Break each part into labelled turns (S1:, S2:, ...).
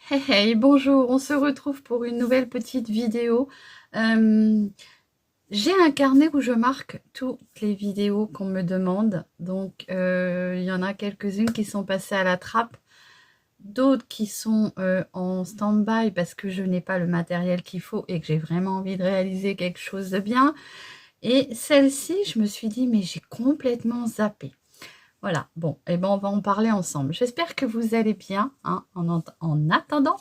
S1: Hey, hey, bonjour, on se retrouve pour une nouvelle petite vidéo. Euh, j'ai un carnet où je marque toutes les vidéos qu'on me demande. Donc, il y en a quelques-unes qui sont passées à la trappe, d'autres qui sont en stand-by parce que je n'ai pas le matériel qu'il faut et que j'ai vraiment envie de réaliser quelque chose de bien. Et celle-ci, je me suis dit, mais j'ai complètement zappé. Voilà, bon, et ben on va en parler ensemble. J'espère que vous allez bien, hein, en attendant.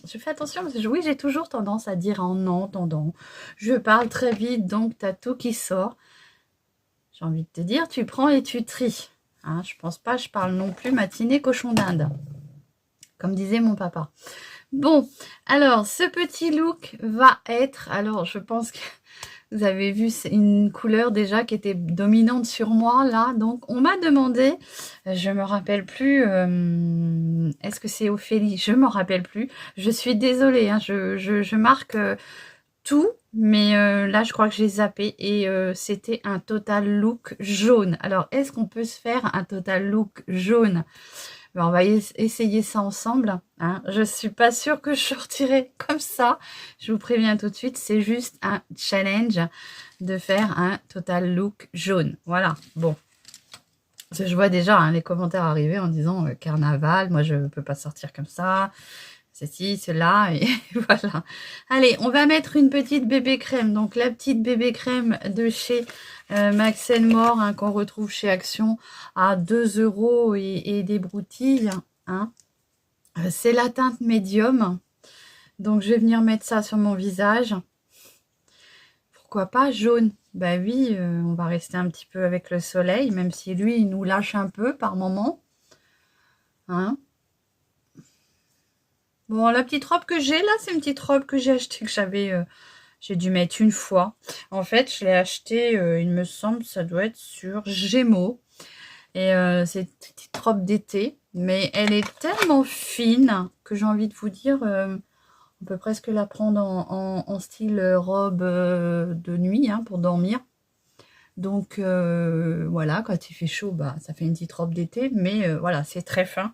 S1: Je fais attention parce que oui, j'ai toujours tendance à dire en entendant. Je parle très vite, donc tu as tout qui sort. J'ai envie de te dire, tu prends et tu tries. Hein, je pense pas, je parle non plus matinée cochon d'Inde, comme disait mon papa. Bon, alors ce petit look va être, alors je pense que vous avez vu, c'est une couleur déjà qui était dominante sur moi là. Donc on m'a demandé, je me rappelle plus, est-ce que c'est Ophélie? Je me rappelle plus. Je suis désolée, hein, je marque tout, mais là je crois que j'ai zappé et c'était un total look jaune. Alors est-ce qu'on peut se faire un total look jaune? Ben, on va essayer ça ensemble. Hein. Je suis pas sûre que je sortirai comme ça. Je vous préviens tout de suite, c'est juste un challenge de faire un total look jaune. Voilà, bon. Parce que je vois déjà hein, les commentaires arriver en disant carnaval, moi je ne peux pas sortir comme ça, ceci, cela, et voilà. Allez, on va mettre une petite bébé crème. Donc la petite bébé crème de chez Max More hein, qu'on retrouve chez Action à 2 € et des broutilles. Hein. C'est la teinte médium. Donc je vais venir mettre ça sur mon visage. Pourquoi pas jaune? Bah oui, on va rester un petit peu avec le soleil, même si lui, il nous lâche un peu par moment. Hein. Bon, la petite robe que j'ai là, c'est une petite robe que j'ai achetée, que j'ai dû mettre une fois. En fait, je l'ai achetée, il me semble, ça doit être sur Gémeaux. Et c'est une petite robe d'été, mais elle est tellement fine que j'ai envie de vous dire, on peut presque la prendre en style robe de nuit hein, pour dormir. Donc voilà, quand il fait chaud, bah, ça fait une petite robe d'été, mais voilà, c'est très fin.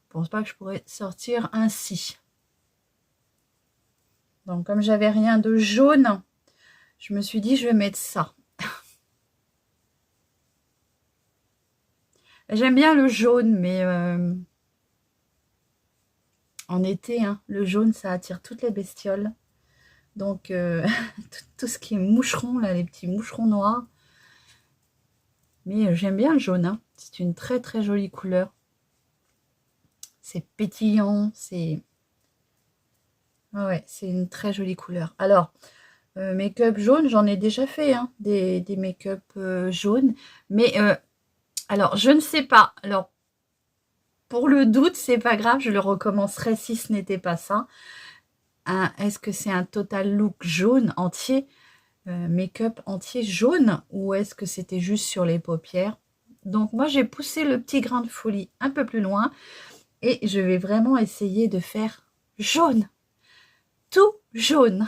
S1: Je pense pas que je pourrais sortir ainsi. Donc comme j'avais rien de jaune, je me suis dit je vais mettre ça. J'aime bien le jaune, mais en été, hein, le jaune, ça attire toutes les bestioles. Donc tout ce qui est moucherons, là, les petits moucherons noirs. Mais j'aime bien le jaune, hein. C'est une très très jolie couleur. C'est pétillant, c'est... Ouais, c'est une très jolie couleur. Alors, make-up jaune, j'en ai déjà fait, hein, des make-up jaunes. Mais, alors, je ne sais pas. Alors, pour le doute, c'est pas grave, je le recommencerai si ce n'était pas ça. Est-ce que c'est un total look jaune entier, make-up entier jaune, ou est-ce que c'était juste sur les paupières? Donc, moi, j'ai poussé le petit grain de folie un peu plus loin et je vais vraiment essayer de faire jaune. Tout jaune.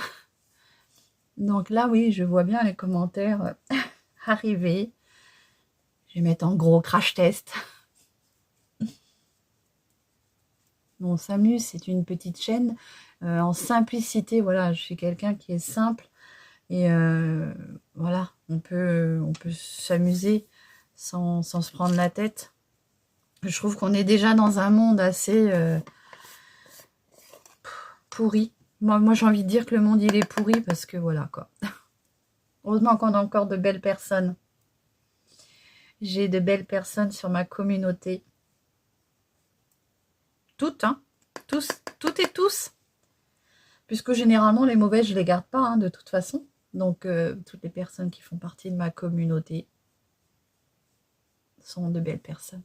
S1: Donc là, oui, je vois bien les commentaires arriver. Je vais mettre en gros crash test. On s'amuse, c'est une petite chaîne en simplicité. Voilà, je suis quelqu'un qui est simple et voilà, on peut s'amuser sans se prendre la tête. Je trouve qu'on est déjà dans un monde assez pourri. Moi j'ai envie de dire que le monde il est pourri parce que voilà quoi. Heureusement qu'on a encore de belles personnes. J'ai de belles personnes sur ma communauté. Toutes, hein. Tous, toutes et tous. Puisque généralement, les mauvaises, je ne les garde pas, hein, de toute façon. Donc, toutes les personnes qui font partie de ma communauté sont de belles personnes.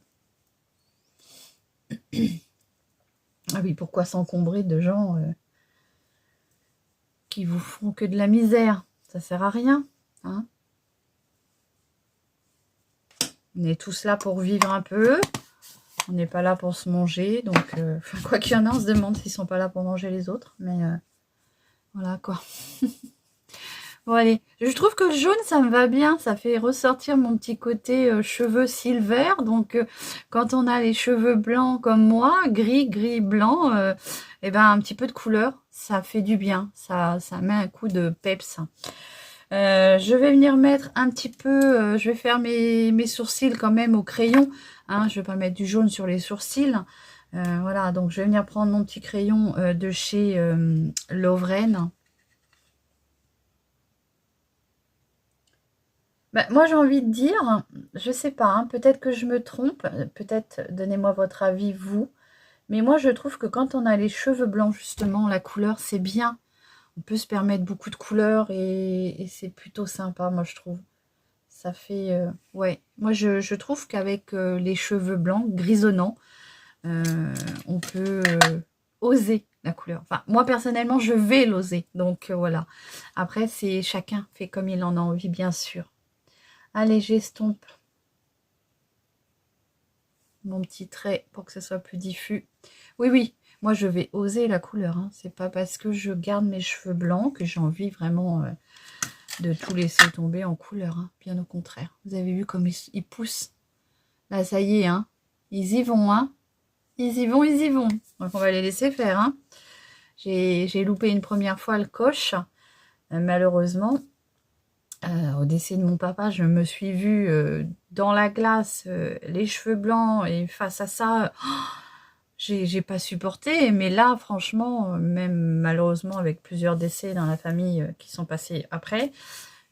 S1: Ah oui, pourquoi s'encombrer de gens qui vous font que de la misère? Ça sert à rien, hein. On est tous là pour vivre un peu. On n'est pas là pour se manger. Donc, quoi qu'il y en a, on se demande s'ils ne sont pas là pour manger les autres. Mais voilà, quoi. Bon, allez. Je trouve que le jaune, ça me va bien. Ça fait ressortir mon petit côté cheveux silver. Donc, quand on a les cheveux blancs comme moi, gris, blanc, et ben un petit peu de couleur, ça fait du bien, ça met un coup de peps. Je vais venir mettre un petit peu, je vais faire mes sourcils quand même au crayon, hein, je vais pas mettre du jaune sur les sourcils. Voilà, donc je vais venir prendre mon petit crayon de chez Lovren. Bah, moi j'ai envie de dire, je sais pas, hein, peut-être que je me trompe, peut-être donnez-moi votre avis vous, mais moi je trouve que quand on a les cheveux blancs justement, la couleur c'est bien. On peut se permettre beaucoup de couleurs et c'est plutôt sympa, moi je trouve. Ça fait... ouais, moi je trouve qu'avec les cheveux blancs, grisonnants, on peut oser la couleur. Enfin, moi personnellement, je vais l'oser. Donc voilà. Après, c'est chacun fait comme il en a envie, bien sûr. Allez, j'estompe mon petit trait pour que ce soit plus diffus. Oui, oui, moi je vais oser la couleur. Hein. C'est pas parce que je garde mes cheveux blancs que j'ai envie vraiment de tout laisser tomber en couleur. Hein. Bien au contraire. Vous avez vu comme ils poussent. Là, ça y est, hein. Ils y vont, hein. Ils y vont, ils y vont. Donc on va les laisser faire. Hein. J'ai loupé une première fois le coche. Malheureusement, au décès de mon papa, je me suis vue dans la glace, les cheveux blancs, et face à ça, j'ai pas supporté. Mais là, franchement, même malheureusement avec plusieurs décès dans la famille qui sont passés après,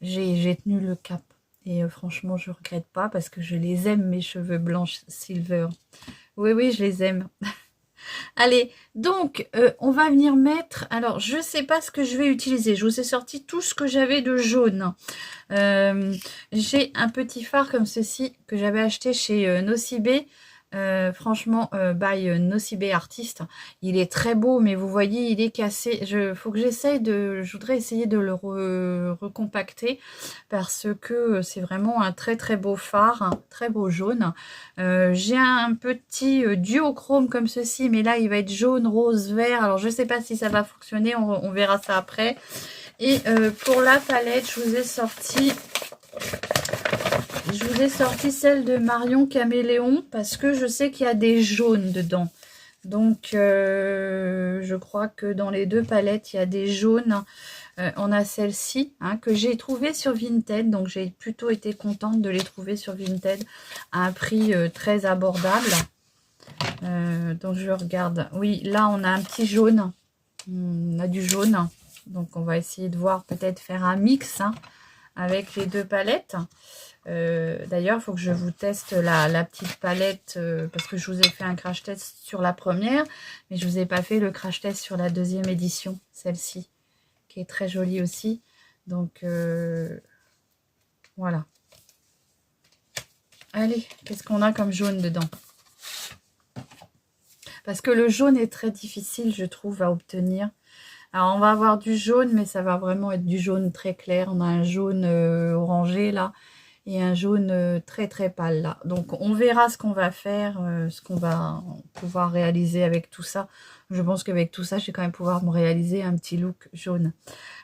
S1: j'ai tenu le cap. Et franchement, je regrette pas parce que je les aime, mes cheveux blancs silver. Oui, oui, je les aime. Allez, donc, on va venir mettre... Alors, je ne sais pas ce que je vais utiliser. Je vous ai sorti tout ce que j'avais de jaune. J'ai un petit phare comme ceci que j'avais acheté chez Nocibé. Franchement, by Nocibé Artist. Il est très beau, mais vous voyez, il est cassé. Faut que j'essaye de... Je voudrais essayer de le recompacter parce que c'est vraiment un très très beau phare, un très beau jaune. J'ai un petit duochrome comme ceci, mais là, il va être jaune, rose, vert. Alors, je ne sais pas si ça va fonctionner. On verra ça après. Et pour la palette, je vous ai sorti celle de Marion Caméléon parce que je sais qu'il y a des jaunes dedans. Donc, je crois que dans les deux palettes, il y a des jaunes. On a celle-ci hein, que j'ai trouvée sur Vinted. Donc, j'ai plutôt été contente de les trouver sur Vinted à un prix très abordable. Donc, je regarde. Oui, là, on a un petit jaune. On a du jaune. Donc, on va essayer de voir, peut-être faire un mix hein, avec les deux palettes. D'ailleurs, il faut que je vous teste la petite palette parce que je vous ai fait un crash test sur la première, mais je ne vous ai pas fait le crash test sur la deuxième édition, celle-ci, qui est très jolie aussi. Donc, voilà. Allez, qu'est-ce qu'on a comme jaune dedans? Parce que le jaune est très difficile, je trouve, à obtenir. Alors, on va avoir du jaune, mais ça va vraiment être du jaune très clair. On a un jaune orangé, là. Et un jaune très très pâle là. Donc on verra ce qu'on va faire, ce qu'on va pouvoir réaliser avec tout ça. Je pense qu'avec tout ça, je vais quand même pouvoir me réaliser un petit look jaune.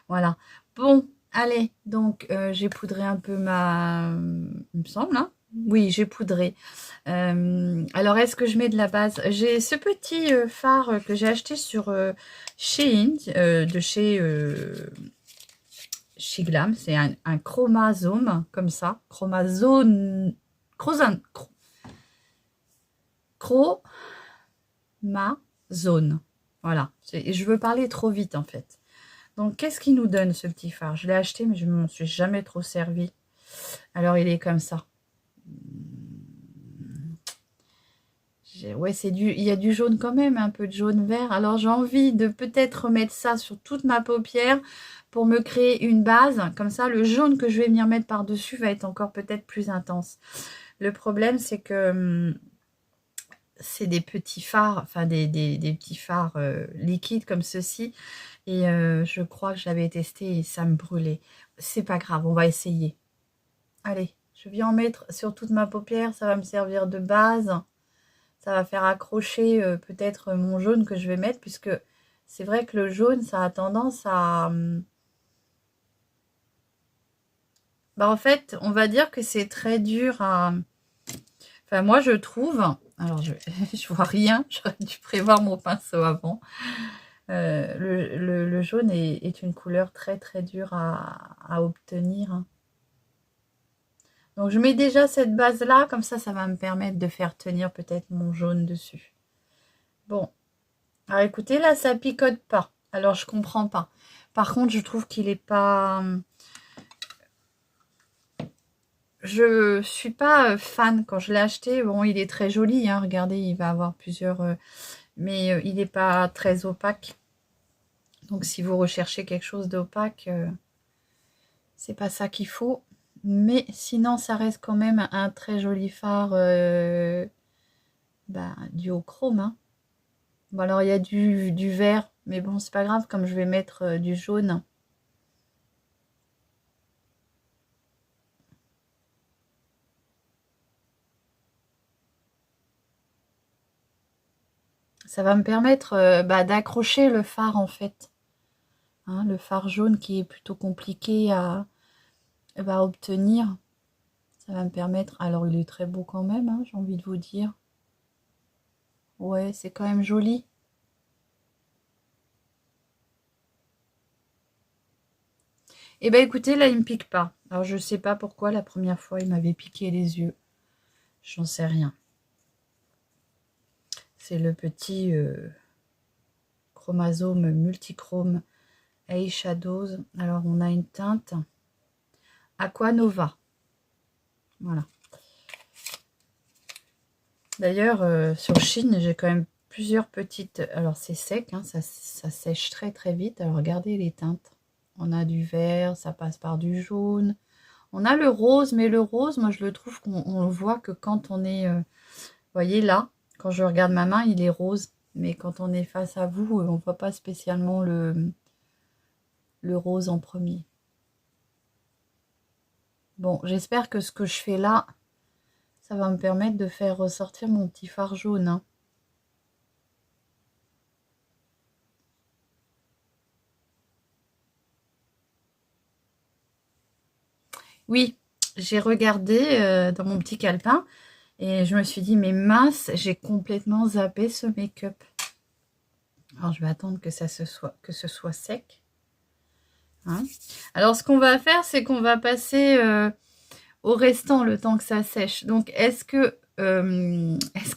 S1: Voilà. Bon, allez, donc j'ai poudré un peu il me semble, hein. Oui, j'ai poudré. Alors, est-ce que je mets de la base? J'ai ce petit fard que j'ai acheté sur Shein, de chez Glam, c'est un chromazone, comme ça. Chromazone. Chromazone. Voilà. Je veux parler trop vite, en fait. Donc, qu'est-ce qu'il nous donne, ce petit phare? Je l'ai acheté, mais je ne m'en suis jamais trop servi. Alors, il est comme ça. Ouais, il y a du jaune quand même, un peu de jaune vert. Alors, j'ai envie de peut-être remettre ça sur toute ma paupière pour me créer une base. Comme ça, le jaune que je vais venir mettre par-dessus va être encore peut-être plus intense. Le problème, c'est que c'est des petits fards, enfin des petits fards liquides comme ceci. Et je crois que j'avais testé et ça me brûlait. C'est pas grave, on va essayer. Allez, je viens en mettre sur toute ma paupière. Ça va me servir de base. Ça va faire accrocher peut-être mon jaune que je vais mettre, puisque c'est vrai que le jaune, ça a tendance à... Bah, en fait, on va dire que c'est très dur à... Enfin, moi, je trouve... Alors, je vois rien. J'aurais dû prévoir mon pinceau avant. Le jaune est une couleur très, très dure à obtenir, hein. Donc, je mets déjà cette base-là. Comme ça va me permettre de faire tenir peut-être mon jaune dessus. Bon. Alors, écoutez, là, ça picote pas. Alors, je comprends pas. Par contre, je trouve qu'il est pas... Je suis pas fan. Quand je l'ai acheté, bon, il est très joli, hein. Regardez, il va avoir plusieurs... mais il n'est pas très opaque. Donc, si vous recherchez quelque chose d'opaque, c'est pas ça qu'il faut. Mais sinon, ça reste quand même un très joli fard duochrome, hein. Bon, alors, il y a du vert, mais bon, c'est pas grave, comme je vais mettre du jaune. Ça va me permettre d'accrocher le fard, en fait. Hein, le fard jaune qui est plutôt compliqué à obtenir. Ça va me permettre... Alors, il est très beau quand même, hein, j'ai envie de vous dire. Ouais, c'est quand même joli. Eh bien, écoutez, là, il me pique pas. Alors, je sais pas pourquoi, la première fois, il m'avait piqué les yeux. J'en sais rien. C'est le petit chromosome multichrome Eyeshadows. Alors, on a une teinte Aqua Nova. Voilà. D'ailleurs, sur Chine, j'ai quand même plusieurs petites... Alors, c'est sec, hein, ça sèche très, très vite. Alors, regardez les teintes. On a du vert, ça passe par du jaune. On a le rose, mais le rose, moi, je le trouve qu'on le voit que quand on est... vous voyez, là, quand je regarde ma main, il est rose. Mais quand on est face à vous, on ne voit pas spécialement le rose en premier. Bon, j'espère que ce que je fais là, ça va me permettre de faire ressortir mon petit fard jaune, hein. Oui, j'ai regardé dans mon petit calepin et je me suis dit, mais mince, j'ai complètement zappé ce make-up. Alors, je vais attendre que ce soit sec. Hein. Alors, ce qu'on va faire, c'est qu'on va passer au restant le temps que ça sèche. Donc, est-ce que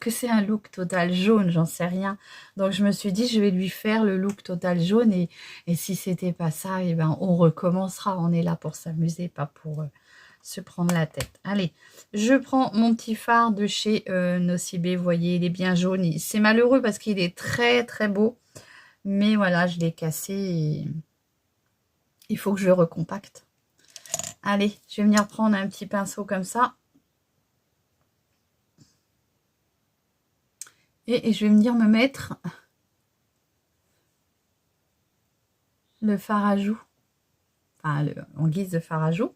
S1: c'est un look total jaune? J'en sais rien. Donc, je me suis dit, je vais lui faire le look total jaune. Et si c'était pas ça, eh ben, on recommencera. On est là pour s'amuser, pas pour se prendre la tête. Allez, je prends mon petit fard de chez Nocibé. Vous voyez, il est bien jaune. C'est malheureux parce qu'il est très, très beau. Mais voilà, je l'ai cassé et il faut que je le recompacte. Allez, je vais venir prendre un petit pinceau comme ça. Et je vais venir me mettre le fard à joues. Enfin, en guise de fard à joues.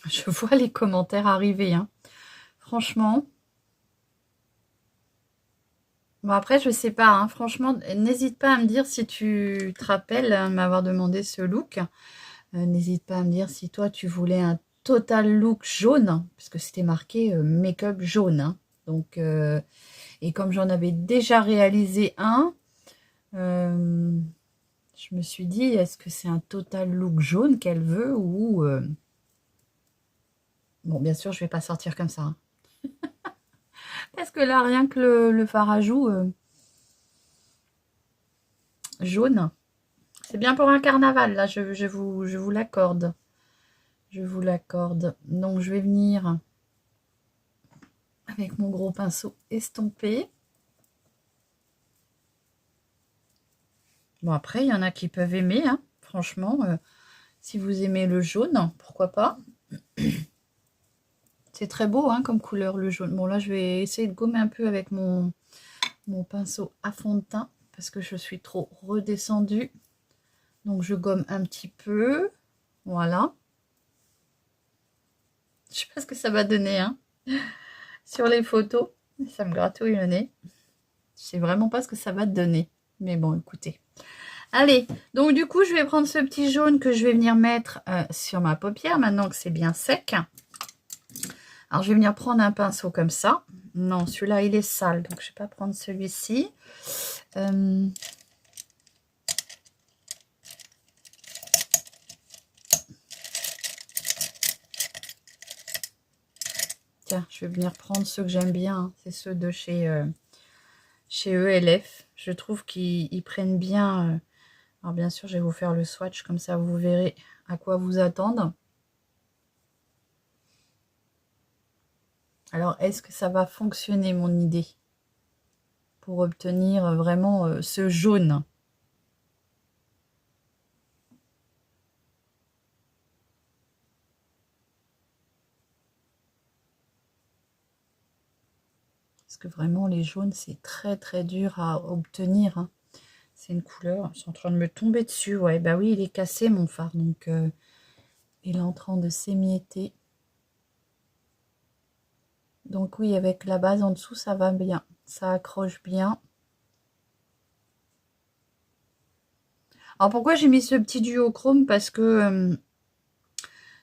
S1: Je vois les commentaires arriver, hein. Franchement. Bon, après, je sais pas, hein. Franchement, n'hésite pas à me dire si tu te rappelles m'avoir demandé ce look. N'hésite pas à me dire si toi, tu voulais un total look jaune, puisque c'était marqué make-up jaune, hein. Donc, et comme j'en avais déjà réalisé un, je me suis dit, est-ce que c'est un total look jaune qu'elle veut ou... Bon, bien sûr, je vais pas sortir comme ça, hein. Parce que là, rien que le fard à joues jaune, c'est bien pour un carnaval. Là, je vous l'accorde. Je vous l'accorde. Donc, je vais venir avec mon gros pinceau estomper. Bon, après, il y en a qui peuvent aimer, hein. Franchement, si vous aimez le jaune, pourquoi pas. C'est très beau, hein, comme couleur, le jaune. Bon, là, je vais essayer de gommer un peu avec mon pinceau à fond de teint parce que je suis trop redescendue. Donc, je gomme un petit peu. Voilà. Je sais pas ce que ça va donner, hein. Sur les photos, ça me gratouille le nez. Je sais vraiment pas ce que ça va donner. Mais bon, écoutez. Allez, donc du coup, je vais prendre ce petit jaune que je vais venir mettre sur ma paupière, maintenant que c'est bien sec. Alors, je vais venir prendre un pinceau comme ça. Non, celui-là, il est sale, donc je ne vais pas prendre celui-ci. Tiens, je vais venir prendre ceux que j'aime bien. Hein. C'est ceux de chez ELF. Je trouve qu'ils prennent bien. Alors, bien sûr, je vais vous faire le swatch, comme ça, vous verrez à quoi vous attendre. Alors, est-ce que ça va fonctionner, mon idée, pour obtenir vraiment ce jaune? Parce que vraiment, les jaunes, c'est très, très dur à obtenir. Hein. C'est une couleur, ils sont en train de me tomber dessus. Ouais, bah oui, il est cassé, mon fard. Donc, il est en train de s'émietter. Donc oui, avec la base en dessous, ça va bien. Ça accroche bien. Alors, pourquoi j'ai mis ce petit duochrome? Parce que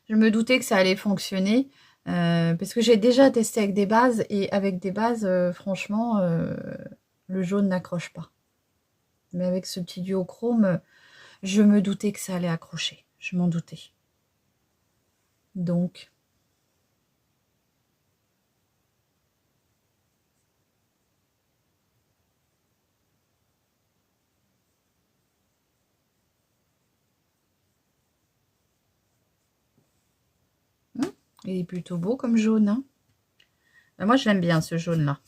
S1: je me doutais que ça allait fonctionner. Parce que j'ai déjà testé avec des bases. Et avec des bases, franchement, le jaune n'accroche pas. Mais avec ce petit duochrome, je me doutais que ça allait accrocher. Je m'en doutais. Donc, il est plutôt beau comme jaune. Hein. Moi, je l'aime bien, ce jaune-là.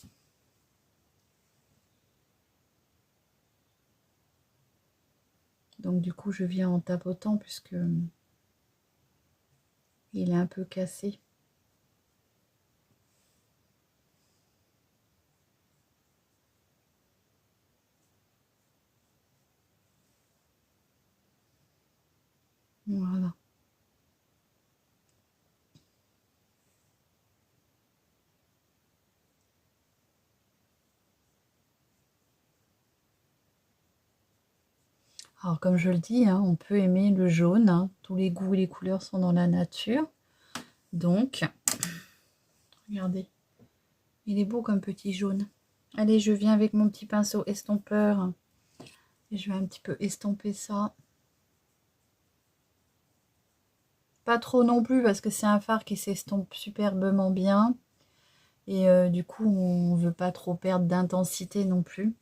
S1: Donc, du coup, je viens en tapotant puisque il est un peu cassé. Voilà. Alors, comme je le dis, hein, on peut aimer le jaune. Hein. Tous les goûts et les couleurs sont dans la nature. Donc, regardez. Il est beau comme petit jaune. Allez, je viens avec mon petit pinceau estompeur. Et je vais un petit peu estomper ça. Pas trop non plus parce que c'est un fard qui s'estompe superbement bien. Et du coup, on ne veut pas trop perdre d'intensité non plus.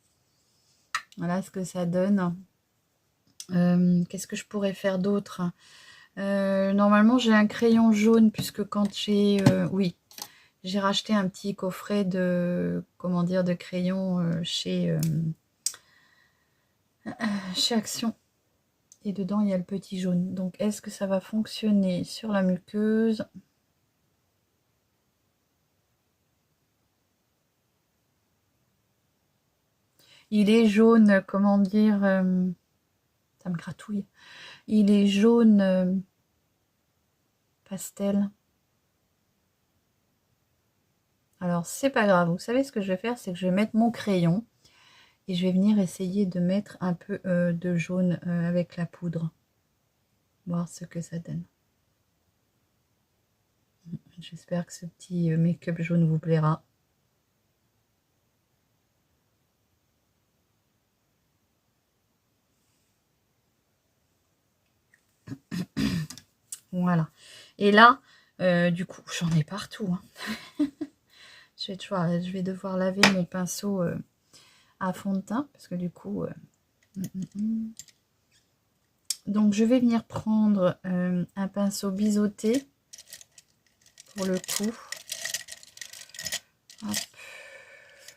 S1: Voilà ce que ça donne. Qu'est-ce que je pourrais faire d'autre? Normalement, j'ai un crayon jaune puisque quand j'ai... oui, j'ai racheté un petit coffret de... Comment dire? De crayons chez Action. Et dedans, il y a le petit jaune. Donc, est-ce que ça va fonctionner sur la muqueuse? Il est jaune, comment dire... ça me gratouille. Il est jaune pastel. Alors, c'est pas grave. Vous savez ce que je vais faire? C'est que je vais mettre mon crayon. Et je vais venir essayer de mettre un peu de jaune avec la poudre. Voir ce que ça donne. J'espère que ce petit make-up jaune vous plaira. Voilà. Et là, du coup, j'en ai partout. Hein. je vais devoir laver mon pinceau à fond de teint. Parce que du coup... Donc, je vais venir prendre un pinceau biseauté. Pour le coup. Hop.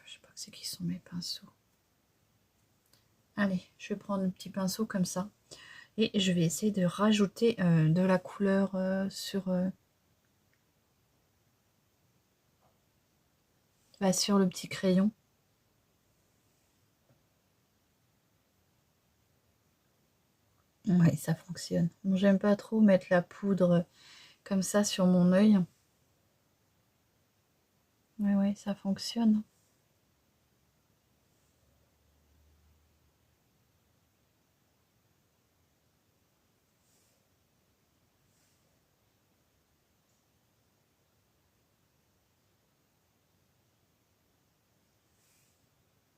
S1: Je sais pas que c'est qui sont mes pinceaux. Allez, je vais prendre un petit pinceau comme ça. Et je vais essayer de rajouter de la couleur sur le petit crayon. Oui, ça fonctionne. Bon, j'aime pas trop mettre la poudre comme ça sur mon œil. Oui, ça fonctionne.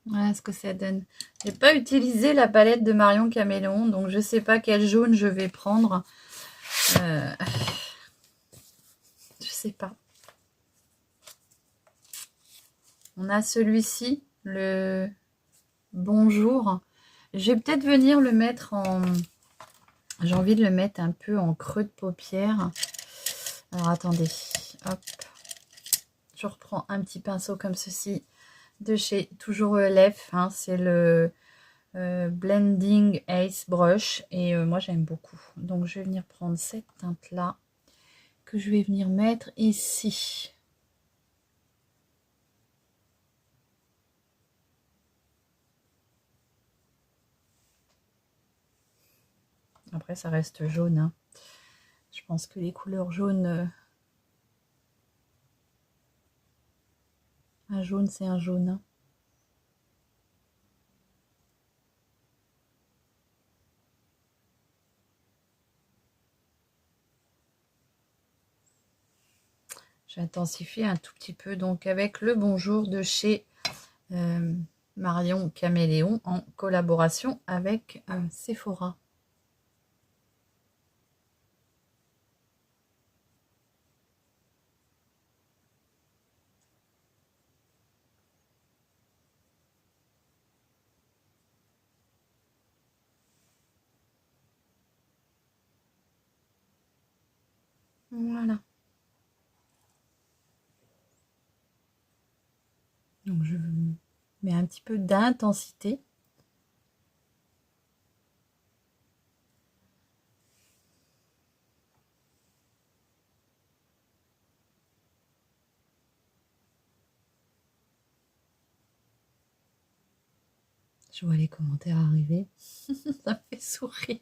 S1: Voilà ce que ça donne. J'ai pas utilisé la palette de Marion Caméléon, donc je sais pas quel jaune je vais prendre. Je sais pas. On a celui-ci, le Bonjour. Je vais peut-être venir le mettre en... J'ai envie de le mettre un peu en creux de paupière. Alors attendez, hop. Je reprends un petit pinceau comme ceci de chez toujours ELF. Hein, c'est le Blending Ace Brush. Et moi j'aime beaucoup. Donc je vais venir prendre cette teinte-là que je vais venir mettre ici. Après ça reste jaune. Hein. Je pense que les couleurs jaunes... un jaune c'est un jaune. Hein. J'intensifie un tout petit peu donc avec le Bonjour de chez Marion Caméléon en collaboration avec Sephora. Voilà. Donc je mets un petit peu d'intensité. Je vois les commentaires arriver. Ça me fait sourire.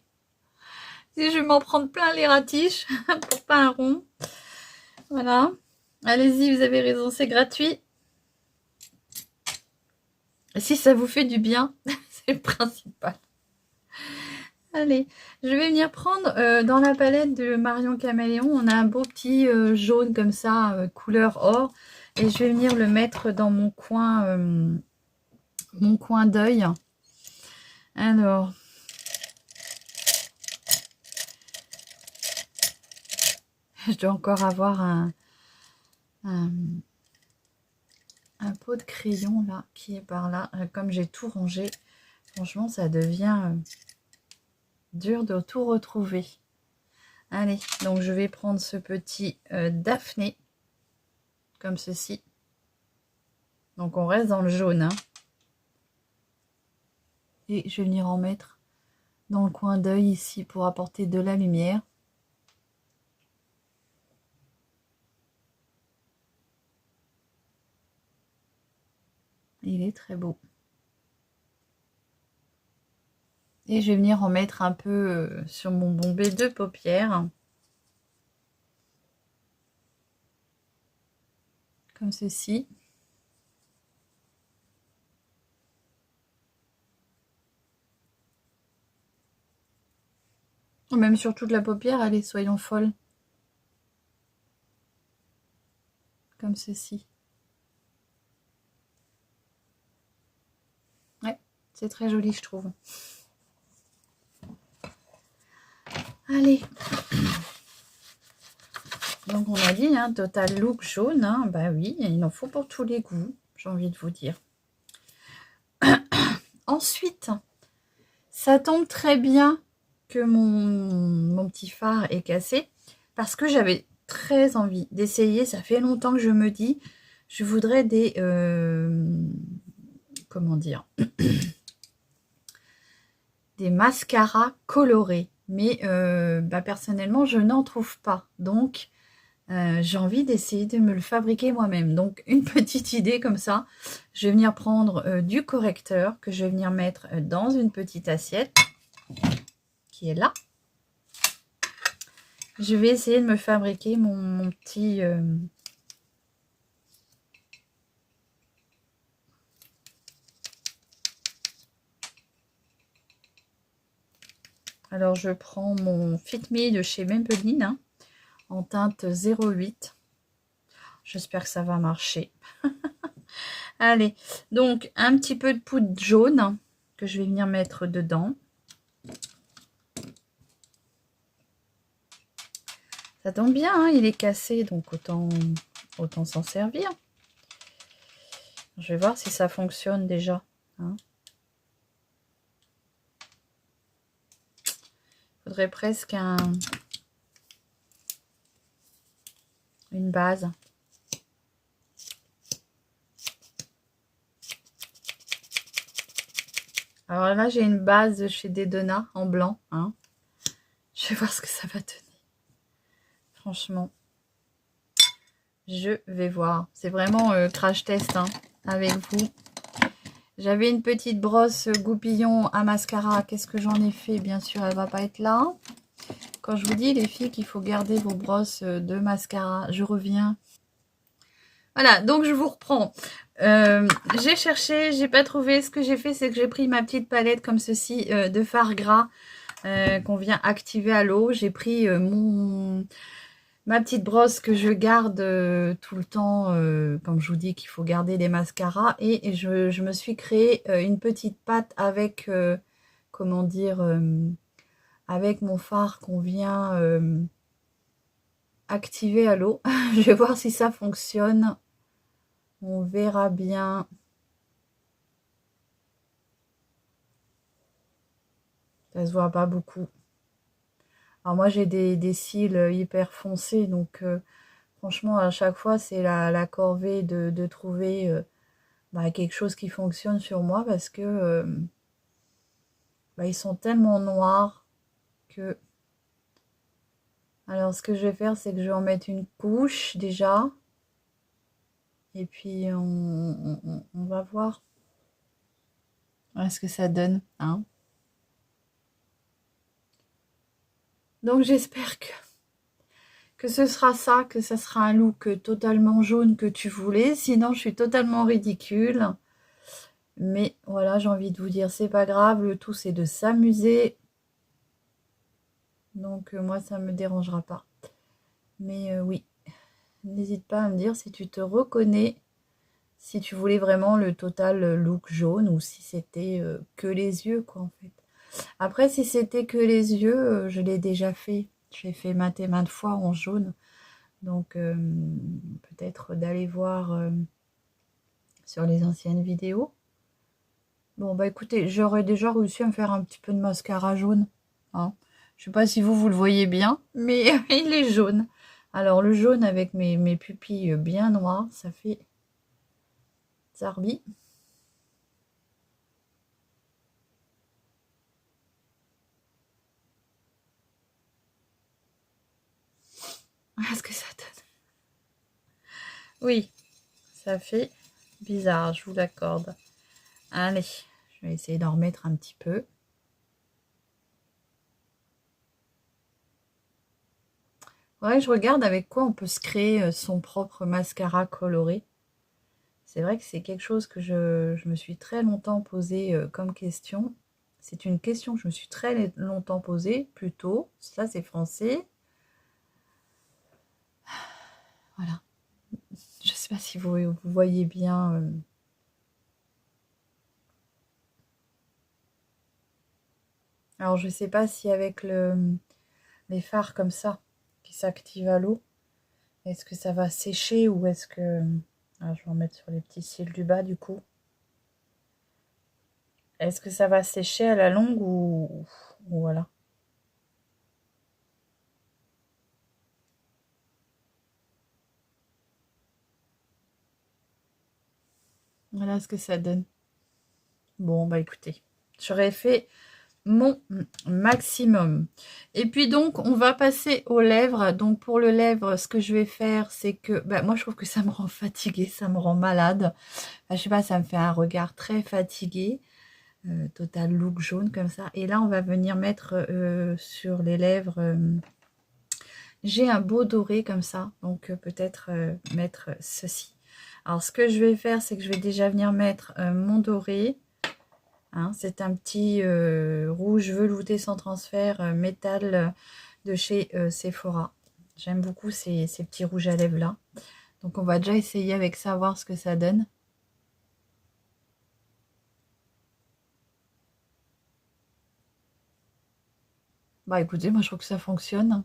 S1: Si je vais m'en prendre plein les ratiches pour pas un rond. Voilà. Allez-y, vous avez raison, c'est gratuit. Si ça vous fait du bien, c'est le principal. Allez, je vais venir prendre dans la palette de Marion Caméléon, on a un beau petit jaune comme ça, couleur or. Et je vais venir le mettre dans mon coin d'œil. Alors, je dois encore avoir un pot de crayon là qui est par là. Comme j'ai tout rangé, franchement ça devient dur de tout retrouver. Allez, donc je vais prendre ce petit Daphné comme ceci. Donc on reste dans le jaune. Hein. Et je vais venir en mettre dans le coin d'œil ici pour apporter de la lumière. Il est très beau. Et je vais venir en mettre un peu sur mon bombé de paupières. Comme ceci. Ou même sur toute la paupière, allez, soyons folles. Comme ceci. Ouais, c'est très joli, je trouve. Allez. Donc on a dit, hein, Total Look jaune. Hein, bah oui, il en faut pour tous les goûts, j'ai envie de vous dire. Ensuite, ça tombe très bien que mon petit fard est cassé parce que j'avais très envie d'essayer. Ça fait longtemps que je me dis, je voudrais des... comment dire des mascaras colorés. Mais personnellement, je n'en trouve pas. Donc, j'ai envie d'essayer de me le fabriquer moi-même. Donc, une petite idée comme ça. Je vais venir prendre du correcteur que je vais venir mettre dans une petite assiette qui est là. Je vais essayer de me fabriquer mon petit... Alors, je prends mon Fit Me de chez Maybelline hein, en teinte 08. J'espère que ça va marcher. Allez, donc un petit peu de poudre jaune que je vais venir mettre dedans. Ça tombe bien, hein, il est cassé, donc autant s'en servir. Je vais voir si ça fonctionne déjà. Hein. Il faudrait presque une base. Alors là, j'ai une base chez Dedona en blanc. Hein. Je vais voir ce que ça va donner. Franchement, je vais voir. C'est vraiment crash test hein, avec vous. J'avais une petite brosse goupillon à mascara. Qu'est-ce que j'en ai fait? Bien sûr, elle va pas être là. Quand je vous dis, les filles, qu'il faut garder vos brosses de mascara, je reviens. Voilà, donc je vous reprends. J'ai cherché, j'ai pas trouvé. Ce que j'ai fait, c'est que j'ai pris ma petite palette comme ceci de fard gras qu'on vient activer à l'eau. J'ai pris ma petite brosse que je garde tout le temps, comme je vous dis qu'il faut garder les mascaras. Et je me suis créé une petite pâte avec, comment dire, avec mon fard qu'on vient activer à l'eau. Je vais voir si ça fonctionne. On verra bien. Ça se voit pas beaucoup. Alors moi j'ai des cils hyper foncés, donc franchement à chaque fois c'est la corvée de trouver quelque chose qui fonctionne sur moi parce que ils sont tellement noirs que... Alors ce que je vais faire c'est que je vais en mettre une couche déjà. Et puis on va voir ce que ça donne. Hein. Donc j'espère que ce sera ça, que ça sera un look totalement jaune que tu voulais. Sinon, je suis totalement ridicule. Mais voilà, j'ai envie de vous dire, c'est pas grave. Le tout, c'est de s'amuser. Donc, moi, ça me dérangera pas. Mais oui, n'hésite pas à me dire si tu te reconnais. Si tu voulais vraiment le total look jaune ou si c'était que les yeux, quoi, en fait. Après, si c'était que les yeux, je l'ai déjà fait. Je l'ai fait maintes et maintes fois en jaune. Donc, peut-être d'aller voir sur les anciennes vidéos. Bon, bah écoutez, j'aurais déjà réussi à me faire un petit peu de mascara jaune. Hein. Je sais pas si vous le voyez bien, mais il est jaune. Alors, le jaune avec mes pupilles bien noires, ça fait zarbi. Est-ce que ça donne? Oui, ça fait bizarre, je vous l'accorde. Allez, je vais essayer d'en remettre un petit peu. Ouais, je regarde avec quoi on peut se créer son propre mascara coloré. C'est vrai que c'est quelque chose que je me suis très longtemps posé comme question. C'est une question que je me suis très longtemps posée, plutôt. Ça, c'est français. Voilà. Je ne sais pas si vous voyez bien. Alors, je ne sais pas si avec les fards comme ça, qui s'activent à l'eau, est-ce que ça va sécher ou est-ce que... Ah, je vais en mettre sur les petits cils du bas, du coup. Est-ce que ça va sécher à la longue ou voilà. Voilà ce que ça donne. Bon, bah écoutez, j'aurais fait mon maximum. Et puis donc, on va passer aux lèvres. Donc pour le lèvre, ce que je vais faire, c'est que... moi, je trouve que ça me rend fatiguée, ça me rend malade. Je sais pas, ça me fait un regard très fatigué. Total look jaune comme ça. Et là, on va venir mettre sur les lèvres... j'ai un beau doré comme ça. Donc peut-être mettre ceci. Alors, ce que je vais faire, c'est que je vais déjà venir mettre mon doré. Hein, c'est un petit rouge velouté sans transfert métal de chez Sephora. J'aime beaucoup ces petits rouges à lèvres là. Donc on va déjà essayer avec ça, voir ce que ça donne. Bah écoutez, moi je trouve que ça fonctionne.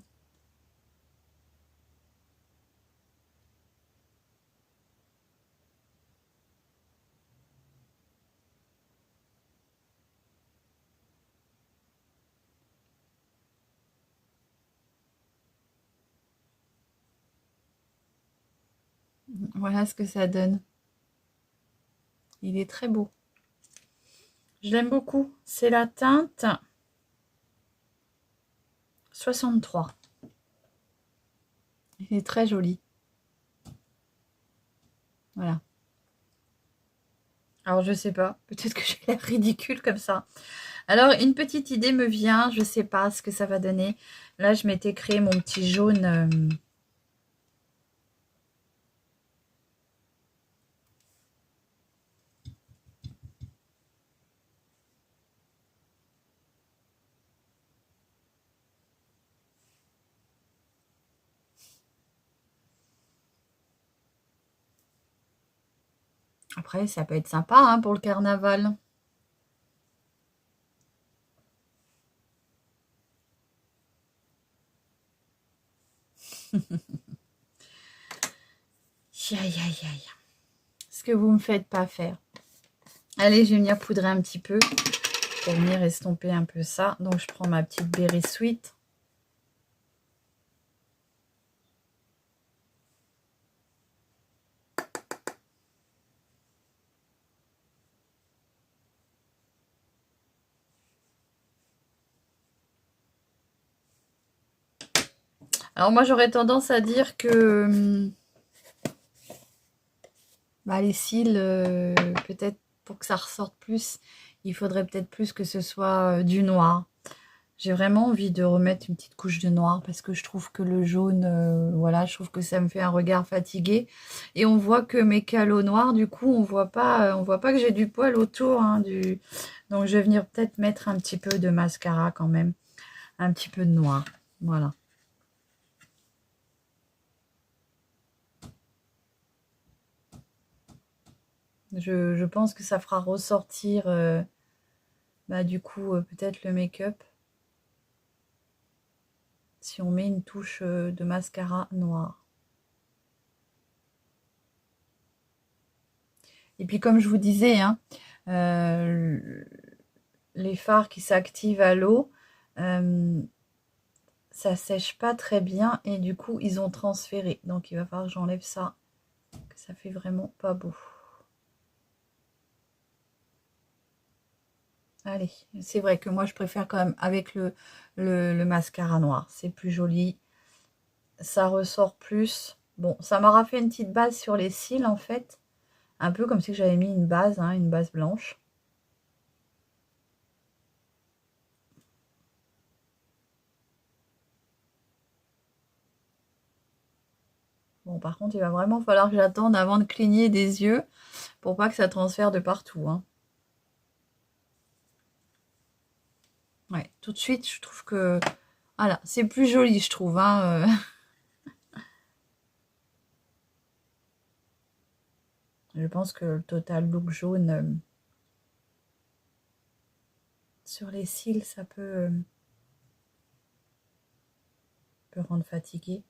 S1: Voilà ce que ça donne. Il est très beau. Je l'aime beaucoup. C'est la teinte 63. Il est très joli. Voilà. Alors je sais pas, peut-être que j'ai l'air ridicule comme ça. Alors une petite idée me vient, je sais pas ce que ça va donner. Là je m'étais créé mon petit jaune. Après ça peut être sympa hein, pour le carnaval. Aïe aïe aïe. Ce que vous me faites pas faire. Allez, je vais venir poudrer un petit peu pour venir estomper un peu ça. Donc je prends ma petite Berry Sweet. Alors moi j'aurais tendance à dire que bah, les cils, peut-être pour que ça ressorte plus, il faudrait peut-être plus que ce soit du noir. J'ai vraiment envie de remettre une petite couche de noir parce que je trouve que le jaune, voilà, je trouve que ça me fait un regard fatigué. Et on voit que mes calots noirs, du coup, on voit pas que j'ai du poil autour. Hein, donc je vais venir peut-être mettre un petit peu de mascara quand même, un petit peu de noir. Voilà. Je pense que ça fera ressortir, bah, du coup, peut-être le make-up. Si on met une touche de mascara noir. Et puis comme je vous disais, hein, les fards qui s'activent à l'eau, ça sèche pas très bien et du coup ils ont transféré. Donc il va falloir que j'enlève ça, que ça fait vraiment pas beau. Allez, c'est vrai que moi je préfère quand même avec le mascara noir. C'est plus joli, ça ressort plus. Bon, ça m'aura fait une petite base sur les cils en fait. Un peu comme si j'avais mis une base, hein, une base blanche. Bon, par contre, il va vraiment falloir que j'attende avant de cligner des yeux pour pas que ça transfère de partout. Hein. Ouais, tout de suite, je trouve que... Voilà, c'est plus joli, je trouve. Hein, Je pense que le total look jaune sur les cils, ça peut rendre fatigué.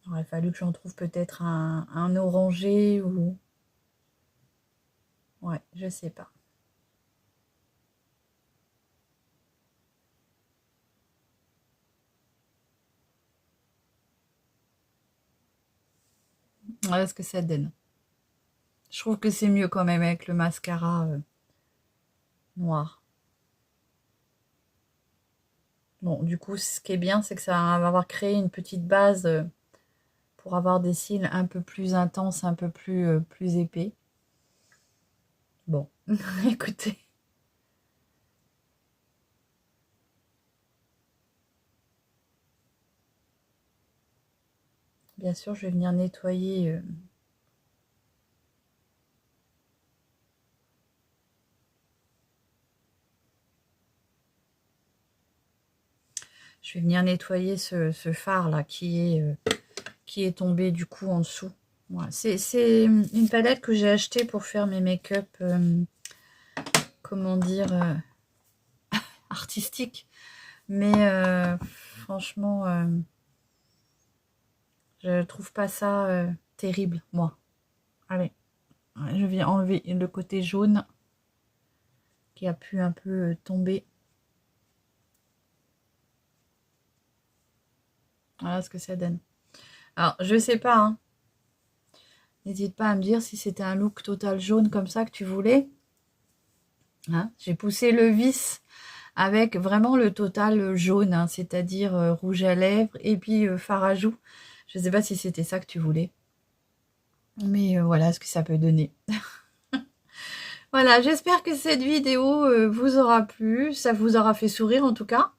S1: Il aurait fallu que j'en trouve peut-être un orangé ou... Ouais, je sais pas. Voilà ce que ça donne. Je trouve que c'est mieux quand même avec le mascara noir. Bon, du coup, ce qui est bien, c'est que ça va avoir créé une petite base pour avoir des cils un peu plus intenses, un peu plus épais. Bon, écoutez. Bien sûr, je vais venir nettoyer. Je vais venir nettoyer ce fard là qui est tombé du coup en dessous. Voilà. C'est une palette que j'ai achetée pour faire mes make-up, comment dire, artistiques. Mais franchement, je trouve pas ça terrible, moi. Allez, je viens enlever le côté jaune qui a pu un peu tomber. Voilà ce que ça donne. Alors, je sais pas, hein. N'hésite pas à me dire si c'était un look total jaune comme ça que tu voulais. Hein, j'ai poussé le vis avec vraiment le total jaune, hein, c'est-à-dire rouge à lèvres et puis fard à joues. Je ne sais pas si c'était ça que tu voulais. Mais voilà ce que ça peut donner. Voilà, j'espère que cette vidéo vous aura plu. Ça vous aura fait sourire en tout cas.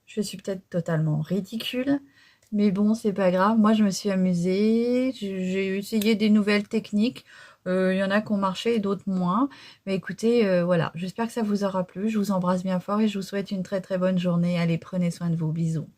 S1: Je suis peut-être totalement ridicule. Mais bon, c'est pas grave. Moi, je me suis amusée. J'ai essayé des nouvelles techniques. Il y en a qui ont marché et d'autres moins. Mais écoutez, voilà. J'espère que ça vous aura plu. Je vous embrasse bien fort et je vous souhaite une très très bonne journée. Allez, prenez soin de vous. Bisous.